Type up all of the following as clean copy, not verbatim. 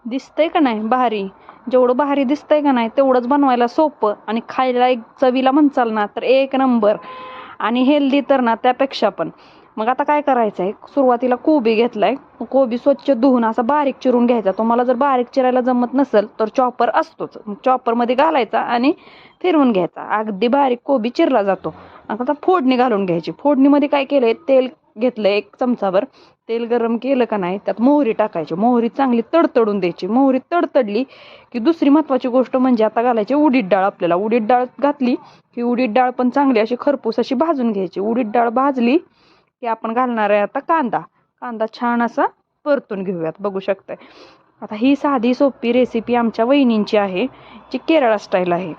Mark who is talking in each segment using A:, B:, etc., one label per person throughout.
A: दिसतंय का नाही भारी, जेवढं भारी दिसतंय का नाही तेवढंच बनवायला सोपं आणि खायला एक चवीला म्हणचाल ना तर एक नंबर आणि हेल्दी तर ना त्यापेक्षा पण. मग आता काय करायचं आहे, सुरुवातीला कोबी घेतलाय, कोबी स्वच्छ धुवून असा बारीक चिरून घ्यायचा. तुम्हाला जर बारीक चिरायला जमत नसेल तर चॉपर असतोच, चॉपरमध्ये घालायचा आणि फिरवून घ्यायचा, अगदी बारीक कोबी चिरला जातो. आता फोडणी घालून घ्यायची. फोडणीमध्ये काय केलंय, तेल घेतलंय 1 चमचाभर. तेल गरम केलं का नाही त्यात मोहरी टाकायची, मोहरी चांगली तडतडून द्यायची. मोहरी तडतडली की दुसरी महत्वाची गोष्ट म्हणजे आता घालायची उडीद डाळ. आपल्याला उडीद डाळ घातली की उडीद डाळ पण चांगली अशी खरपूस अशी भाजून घ्यायची. उडीद डाळ भाजली की आपण घालणार आहे आता कांदा. कांदा छान असा परतून घेऊयात, बघू शकताय. आता ही साधी सोपी रेसिपी आमच्या वहिनींची आहे, जी केरळ स्टाईल आहे.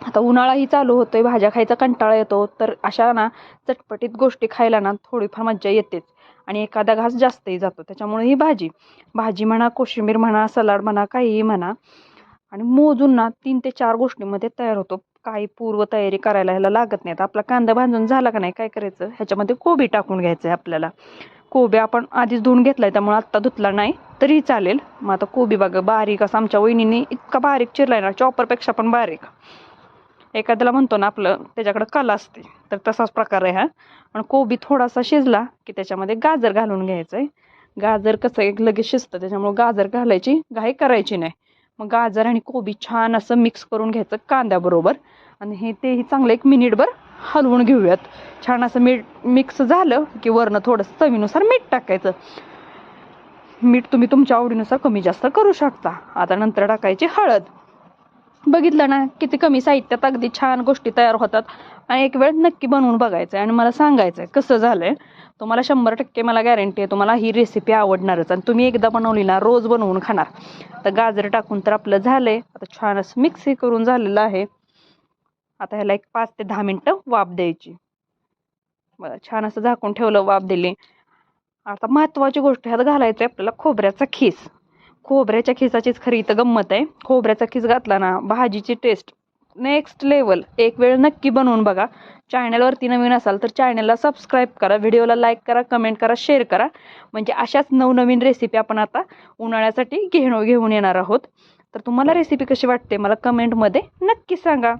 A: आता उन्हाळाही चालू होतोय, भाज्या खायचा कंटाळा येतो, तर अशा ना चटपटीत गोष्टी खायला ना थोडीफार मज्जा येतेच आणि एखादा घास जास्तही जातो. त्याच्यामुळे ही भाजी म्हणा, कोशिंबीर म्हणा, सलाड म्हणा, काहीही म्हणा, आणि मोजून ना 3 ते 4 गोष्टींमध्ये तयार होतो. काही पूर्व तयारी करायला ह्याला लागत नाही. आपला कांदा भाजून झाला का नाही, काय करायचं, ह्याच्यामध्ये कोबी टाकून घ्यायचं आहे आपल्याला. कोबी आपण आधीच धुवून घेतलाय त्यामुळे आत्ता धुतला नाही तरी चालेल. मग आता कोबी बघा बारीक असं आमच्या वहिनीने इतका बारीक चिरलाय ना, चॉपरपेक्षा पण बारीक. एखाद्याला म्हणतो ना आपलं त्याच्याकडे कला असते, तर तसाच प्रकार आहे हा. पण कोबी थोडासा शिजला की त्याच्यामध्ये गाजर घालून घ्यायचंय. गाजर कसं एक लगेच शिजतं, त्याच्यामुळे गाजर घालायची घाई करायची नाही. मग गाजर आणि कोबी छान असं मिक्स करून घ्यायचं कांद्याबरोबर आणि तेही चांगलं 1 मिनिटभर हलवून घेऊयात. छान असं मिक्स झालं की वरनं थोडंसं चवीनुसार मीठ टाकायचं. मीठ तुम्ही तुमच्या आवडीनुसार कमी जास्त करू शकता. आता नंतर टाकायची हळद. बघितलं ना किती कमी साहित्यात अगदी छान गोष्टी तयार होतात. आणि एक वेळ नक्की बनवून बघायचं आणि मला सांगायचंय कसं झालंय. तुम्हाला 100% मला गॅरंटी आहे तुम्हाला ही रेसिपी आवडणारच आणि तुम्ही एकदा बनवली ना रोज बनवून खाणार. तर गाजर टाकून तर आपलं झालंय. आता छान असं मिक्स करून झालेलं आहे. आता ह्याला 5 ते 10 मिनिटं वाफ द्यायची. बघा छान असं झाकून ठेवलं, वाफ दिली. आता महत्वाची गोष्ट ह्यात घालायचं आहे आपल्याला खोबऱ्याचा खीस. खोबऱ्याच्या खिसाचीच खरी इथं गंमत आहे. खोबऱ्याचा खीस घातला ना भाजीची टेस्ट नेक्स्ट लेवल. एक वेळ नक्की बनवून बघा. चॅनलवरती नवीन असाल तर चॅनलला सबस्क्राईब करा, व्हिडिओला लाईक करा, कमेंट करा, शेअर करा. म्हणजे अशाच नवनवीन रेसिपी आपण आता उन्हाळ्यासाठी घेऊन येणार आहोत. तर तुम्हाला रेसिपी कशी वाटते मला कमेंटमध्ये नक्की सांगा.